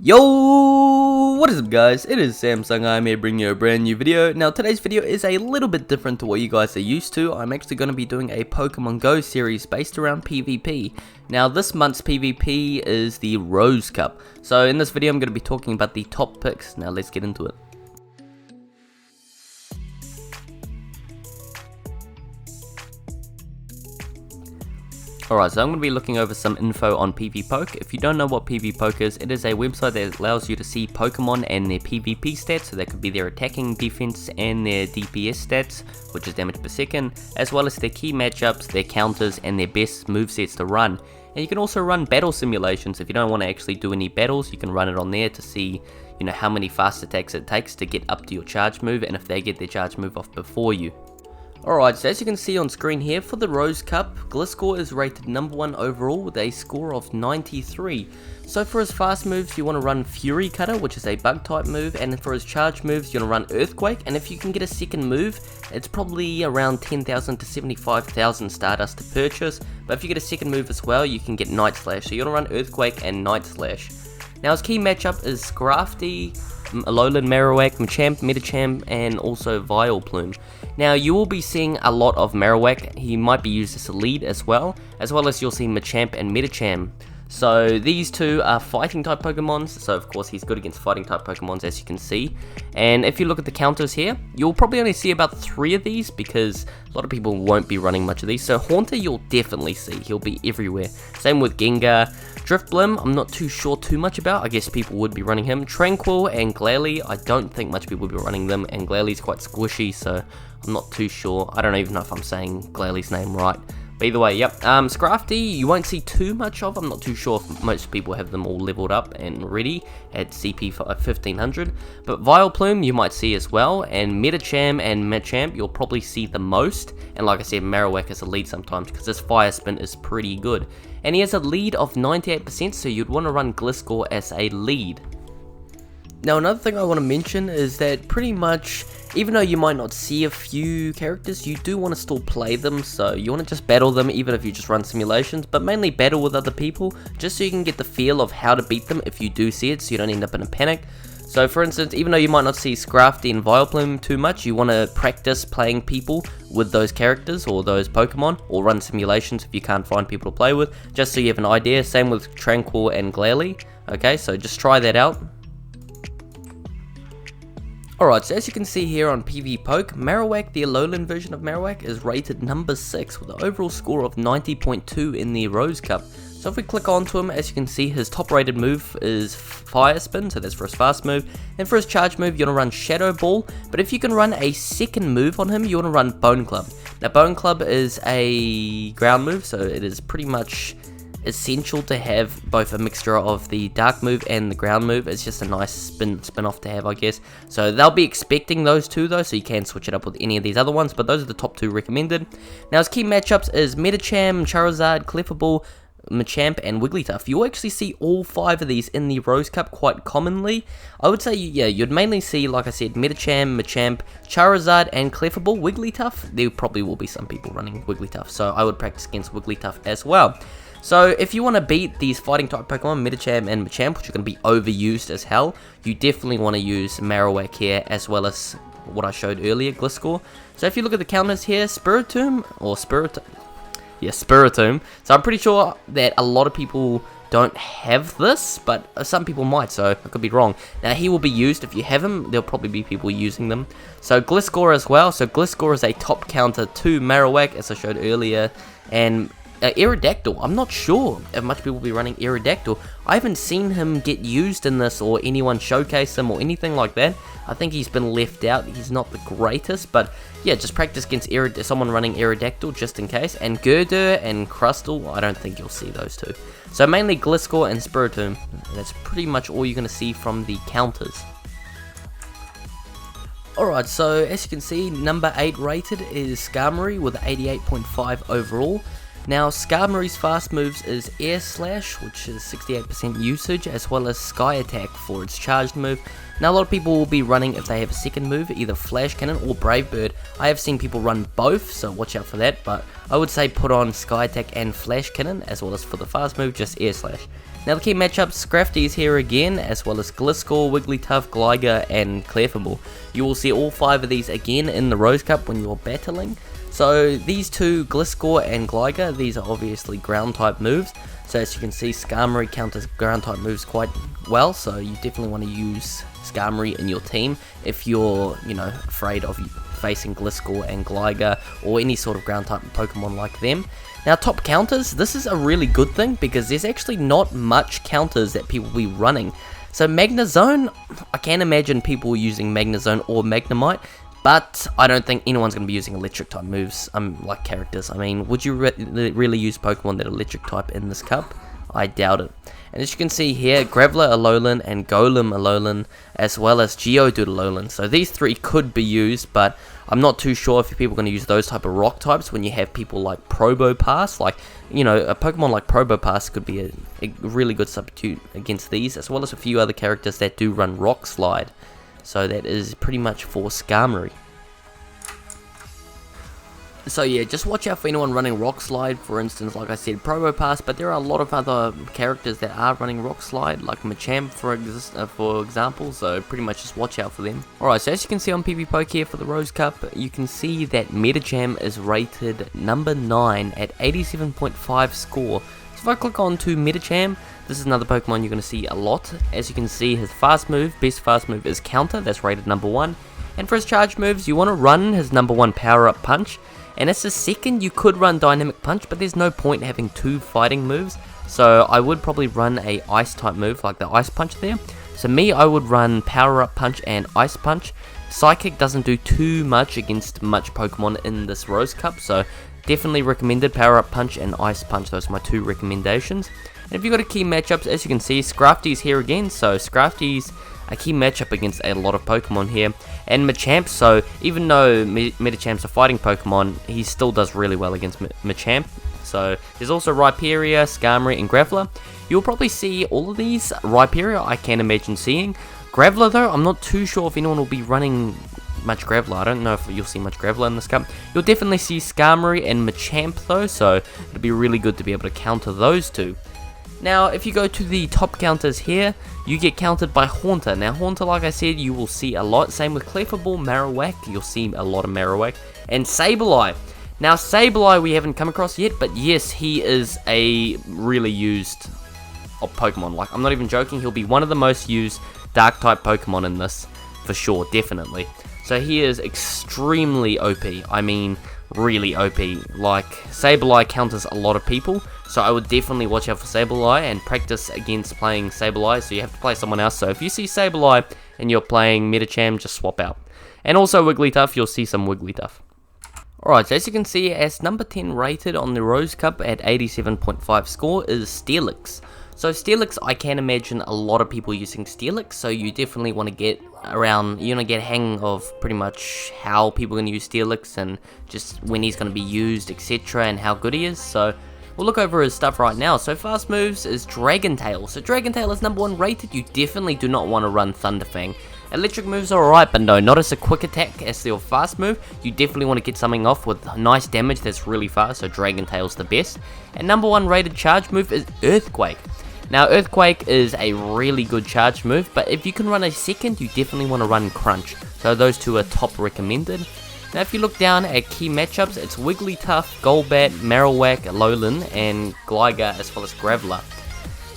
Yo, what is up guys, it is Samsung. I'm here bringing you a brand new video. Now today's video is a little bit different to what you guys are used to. I'm actually going to be doing a Pokemon Go series based around PvP. Now this month's PvP is the Rose Cup. So in this video I'm going to be talking about the top picks. Now let's get into it. Alright, so I'm going to be looking over some info on PvPoke. If you don't know what PvPoke is, it is a website that allows you to see Pokemon and their PvP stats, so that could be their attacking, defense, and their DPS stats, which is damage per second, as well as their key matchups, their counters, and their best movesets to run. And you can also run battle simulations. If you don't want to actually do any battles, you can run it on there to see, how many fast attacks it takes to get up to your charge move, and if they get their charge move off before you. Alright, so as you can see on screen here, for the Rose Cup, Gliscor is rated number 1 overall with a score of 93. So for his fast moves, you want to run Fury Cutter, which is a bug type move, and for his charge moves, you want to run Earthquake, and if you can get a second move, it's probably around 10,000 to 75,000 Stardust to purchase, but if you get a second move as well, you can get Night Slash, so you want to run Earthquake and Night Slash. Now his key matchup is Scrafty, Alolan Marowak, Machamp, Medicham, and also Vileplume. Now you will be seeing a lot of Marowak. He might be used as a lead as well as you'll see Machamp and Medicham. So these two are fighting type Pokemons, so of course he's good against fighting type Pokemons, as you can see. And if you look at the counters here, you'll probably only see about 3 of these because a lot of people won't be running much of these. So Haunter you'll definitely see, he'll be everywhere. Same with Gengar. Drifblim, I'm not too sure too much about, I guess people would be running him. Tranquil and Glalie, I don't think much people will be running them, and Glalie's quite squishy, so I'm not too sure. I don't even know if I'm saying Glalie's name right. But either way, yep. Scrafty, you won't see too much of. I'm not too sure if most people have them all leveled up and ready at CP 1500. But Vileplume you might see as well, and Medicham and Machamp you'll probably see the most. And like I said, Marowak is a lead sometimes because his Fire Spin is pretty good. And he has a lead of 98%, so you'd want to run Gliscor as a lead. Now another thing I want to mention is that pretty much, even though you might not see a few characters, you do want to still play them, so you want to just battle them even if you just run simulations, but mainly battle with other people, just so you can get the feel of how to beat them if you do see it, so you don't end up in a panic. So for instance, even though you might not see Scrafty and Vileplume too much, you want to practice playing people with those characters or those Pokemon, or run simulations if you can't find people to play with, just so you have an idea. Same with Tranquil and Glalie. Okay, so just try that out. Alright, so as you can see here on PvPoke, Marowak, the Alolan version of Marowak, is rated number 6 with an overall score of 90.2 in the Rose Cup. So if we click onto him, as you can see, his top rated move is Fire Spin, so that's for his fast move. And for his charge move, you want to run Shadow Ball, but if you can run a second move on him, you want to run Bone Club. Now Bone Club is a ground move, so it is pretty much essential to have both a mixture of the dark move and the ground move. It's just a nice spin off to have, I guess. So they'll be expecting those two though, so you can switch it up with any of these other ones, but those are the top 2 recommended. Now his key matchups is Medicham, Charizard, Clefable, Machamp, and Wigglytuff. You'll actually see all 5 of these in the Rose Cup quite commonly. I would say, yeah, you'd mainly see, like I said, Medicham, Machamp, Charizard, and Clefable. Wigglytuff, there probably will be some people running Wigglytuff, so I would practice against Wigglytuff as well. So if you want to beat these fighting type Pokemon, Medicham and Machamp, which are going to be overused as hell, you definitely want to use Marowak here, as well as what I showed earlier, Gliscor. So if you look at the counters here, Spiritomb. So I'm pretty sure that a lot of people don't have this, but some people might, so I could be wrong. Now he will be used. If you have him, there'll probably be people using them. So Gliscor as well. So Gliscor is a top counter to Marowak, as I showed earlier, and Aerodactyl, I'm not sure if much people will be running Aerodactyl. I haven't seen him get used in this or anyone showcase him or anything like that. I think he's been left out. He's not the greatest, but yeah, just practice against someone running Aerodactyl just in case. And Gurdurr and Crustle, I don't think you'll see those two. So mainly Gliscor and Spiritomb. That's pretty much all you're going to see from the counters. Alright, so as you can see, number 8 rated is Skarmory with 88.5 overall. Now Skarmory's fast moves is Air Slash, which is 68% usage, as well as Sky Attack for its charged move. Now a lot of people will be running, if they have a second move, either Flash Cannon or Brave Bird. I have seen people run both, so watch out for that, but I would say put on Sky Attack and Flash Cannon, as well as for the fast move, just Air Slash. Now the key matchups, Scrafty is here again, as well as Gliscor, Wigglytuff, Gligar, and Clefable. You will see all 5 of these again in the Rose Cup when you're battling. So these two, Gliscor and Gligar, these are obviously ground type moves. So as you can see, Skarmory counters ground type moves quite well, so you definitely want to use Skarmory in your team if you're, afraid of facing Gliscor and Gligar or any sort of ground type Pokemon like them. Now top counters, this is a really good thing because there's actually not much counters that people will be running. So Magnezone, I can imagine people using Magnezone or Magnemite, but I don't think anyone's going to be using electric type moves, like characters. I mean, would you really use Pokemon that are electric type in this cup? I doubt it. And as you can see here, Graveler Alolan and Golem Alolan, as well as Geodude Alolan. So these 3 could be used, but I'm not too sure if people are going to use those type of rock types when you have people like Probopass. Like, a Pokemon like Probopass could be a really good substitute against these, as well as a few other characters that do run Rock Slide. So that is pretty much for Skarmory. So yeah, just watch out for anyone running Rock Slide, for instance, like I said, Probopass, but there are a lot of other characters that are running Rock Slide, like Machamp for example, so pretty much just watch out for them. Alright, so as you can see on PvPoke here for the Rose Cup, you can see that Medicham is rated number 9 at 87.5 score. So if I click on to Medicham, this is another Pokemon you're going to see a lot. As you can see, his fast move, best fast move is Counter, that's rated number 1. And for his charge moves, you want to run his number 1 Power Up Punch. And as a second, you could run Dynamic Punch, but there's no point having 2 fighting moves. So I would probably run a Ice type move, like the Ice Punch there. So me, I would run Power Up Punch and Ice Punch. Psychic doesn't do too much against much Pokemon in this Rose Cup, so definitely recommended Power Up Punch and Ice Punch. Those are my 2 recommendations. And if you've got a key matchups, as you can see, Scrafty's here again, so Scrafty's a key matchup against a lot of Pokemon here. And Machamp, so even though Medichamp's a fighting Pokemon, he still does really well against Machamp. So there's also Rhyperior, Skarmory, and Graveler. You'll probably see all of these. Rhyperior, I can imagine seeing. Graveler, though, I'm not too sure if anyone will be running much Graveler. I don't know if you'll see much Graveler in this cup. You'll definitely see Skarmory and Machamp, though, so it'll be really good to be able to counter those 2. Now, if you go to the top counters here, you get countered by Haunter. Now, Haunter, like I said, you will see a lot. Same with Clefable, Marowak, you'll see a lot of Marowak. And Sableye. Now, Sableye we haven't come across yet, but yes, he is a really used Pokemon. Like, I'm not even joking, he'll be one of the most used Dark-type Pokemon in this, for sure, definitely. So he is extremely OP. I mean, really OP. Like, Sableye counters a lot of people, so I would definitely watch out for Sableye and practice against playing Sableye, so you have to play someone else. So if you see Sableye and you're playing Medicham, just swap out. And also Wigglytuff, you'll see some Wigglytuff. Alright, so as you can see, as number 10 rated on the Rose Cup at 87.5 score is Steelix. So Steelix, I can imagine a lot of people using Steelix, so you definitely want to get around, get a hang of pretty much how people are going to use Steelix and just when he's going to be used, etc. and how good he is. So we'll look over his stuff right now. So fast moves is Dragon Tail. So Dragon Tail is number 1 rated. You definitely do not want to run Thunderfang. Electric moves are alright, but no, not as a quick attack as your fast move. You definitely want to get something off with nice damage that's really fast, so Dragon Tail's the best. And number 1 rated charge move is Earthquake. Now, Earthquake is a really good charge move, but if you can run a second, you definitely want to run Crunch. So those 2 are top recommended. Now, if you look down at key matchups, it's Wigglytuff, Golbat, Marowak, Alolan, and Gligar, as well as Graveler.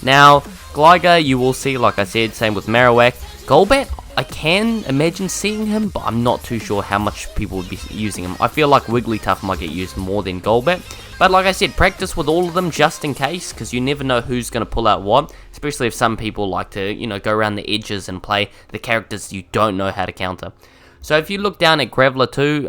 Now, Gligar, you will see, like I said, same with Marowak. Golbat, I can imagine seeing him, but I'm not too sure how much people would be using him. I feel like Wigglytuff might get used more than Golbat. But like I said, practice with all of them just in case, because you never know who's going to pull out what. Especially if some people like to, go around the edges and play the characters you don't know how to counter. So if you look down at Graveler too,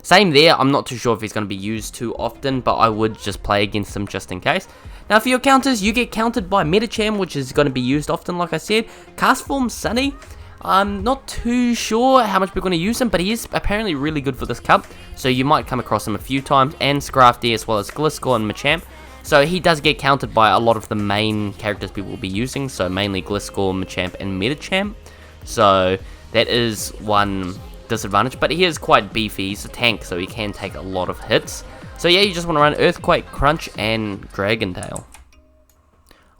same there. I'm not too sure if he's going to be used too often, but I would just play against him just in case. Now for your counters, you get countered by Medicham, which is going to be used often, like I said. Castform Sunny, I'm not too sure how much we're going to use him, but he is apparently really good for this cup, so you might come across him a few times, and Scrafty as well as Gliscor and Machamp. So he does get countered by a lot of the main characters people will be using, so mainly Gliscor, Machamp, and Medicham. So that is one disadvantage, but he is quite beefy. He's a tank, so he can take a lot of hits. So yeah, you just want to run Earthquake, Crunch, and Dragon Tail.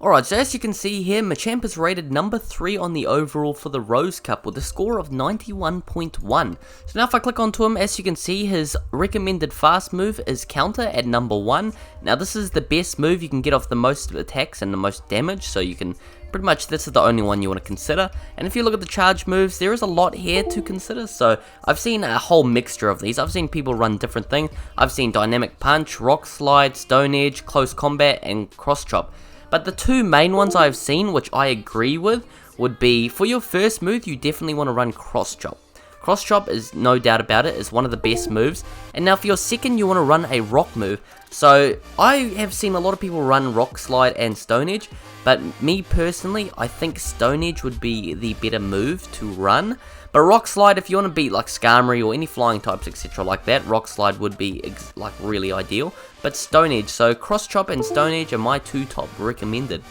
Alright, so as you can see here, Machamp is rated number 3 on the overall for the Rose Cup with a score of 91.1. So now if I click onto him, as you can see, his recommended fast move is Counter at number 1. Now this is the best move. You can get off the most attacks and the most damage, so you can pretty much, this is the only one you want to consider. And if you look at the charge moves, there is a lot here to consider. So I've seen a whole mixture of these. I've seen people run different things. I've seen Dynamic Punch, Rock Slide, Stone Edge, Close Combat, and Cross Chop. But the two main ones I've seen, which I agree with, would be, for your first move, you definitely want to run Cross Chop. Cross Chop is, no doubt about it, is one of the best moves. And now for your second, you want to run a rock move. So I have seen a lot of people run Rock Slide and Stone Edge, but me personally, I think Stone Edge would be the better move to run. But Rock Slide, if you want to beat like Skarmory or any flying types, etc. like that, Rock Slide would be like really ideal. But Stone Edge, so Cross Chop and Stone Edge are my two top recommended.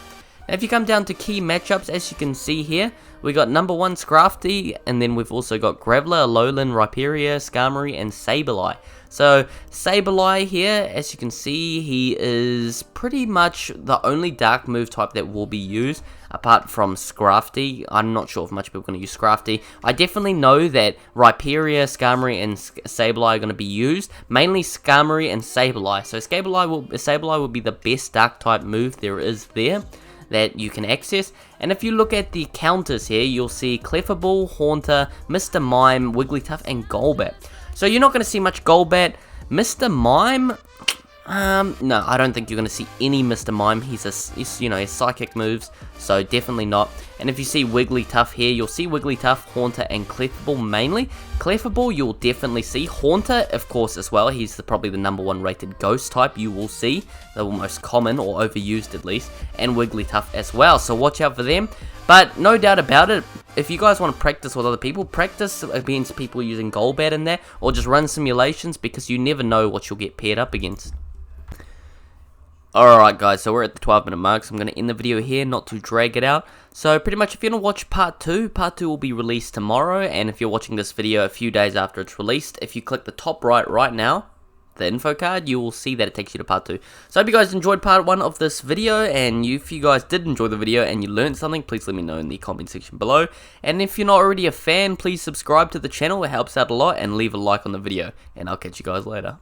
Now if you come down to key matchups, as you can see here, we got number 1 Scrafty, and then we've also got Graveler, Alolan, Rhyperior, Skarmory, and Sableye. So Sableye here, as you can see, he is pretty much the only dark move type that will be used, apart from Scrafty. I'm not sure if much people are going to use Scrafty. I definitely know that Rhyperior, Skarmory, and Sableye are going to be used, mainly Skarmory and Sableye. So Sableye will be the best dark type move there is there that you can access. And if you look at the counters here, you'll see Clefable, Haunter, Mr. Mime, Wigglytuff, and Golbat. So you're not going to see much Golbat. Mr. Mime, no, I don't think you're going to see any Mr. Mime. He's psychic moves, so definitely not. And if you see Wigglytuff here, you'll see Wigglytuff, Haunter, and Clefable mainly. Clefable you'll definitely see. Haunter, of course, as well. He's probably the number 1 rated ghost type you will see. The most common, or overused at least. And Wigglytuff as well, so watch out for them. But no doubt about it, if you guys want to practice with other people, practice against people using Golbat in there, or just run simulations, because you never know what you'll get paired up against. Alright guys, so we're at the 12-minute mark, so I'm going to end the video here, not to drag it out. So pretty much if you want to watch part 2 will be released tomorrow, and if you're watching this video a few days after it's released, if you click the top right now, the info card, you will see that it takes you to part 2. So I hope you guys enjoyed part 1 of this video, and if you guys did enjoy the video and you learned something, please let me know in the comment section below. And if you're not already a fan, please subscribe to the channel, it helps out a lot, and leave a like on the video. And I'll catch you guys later.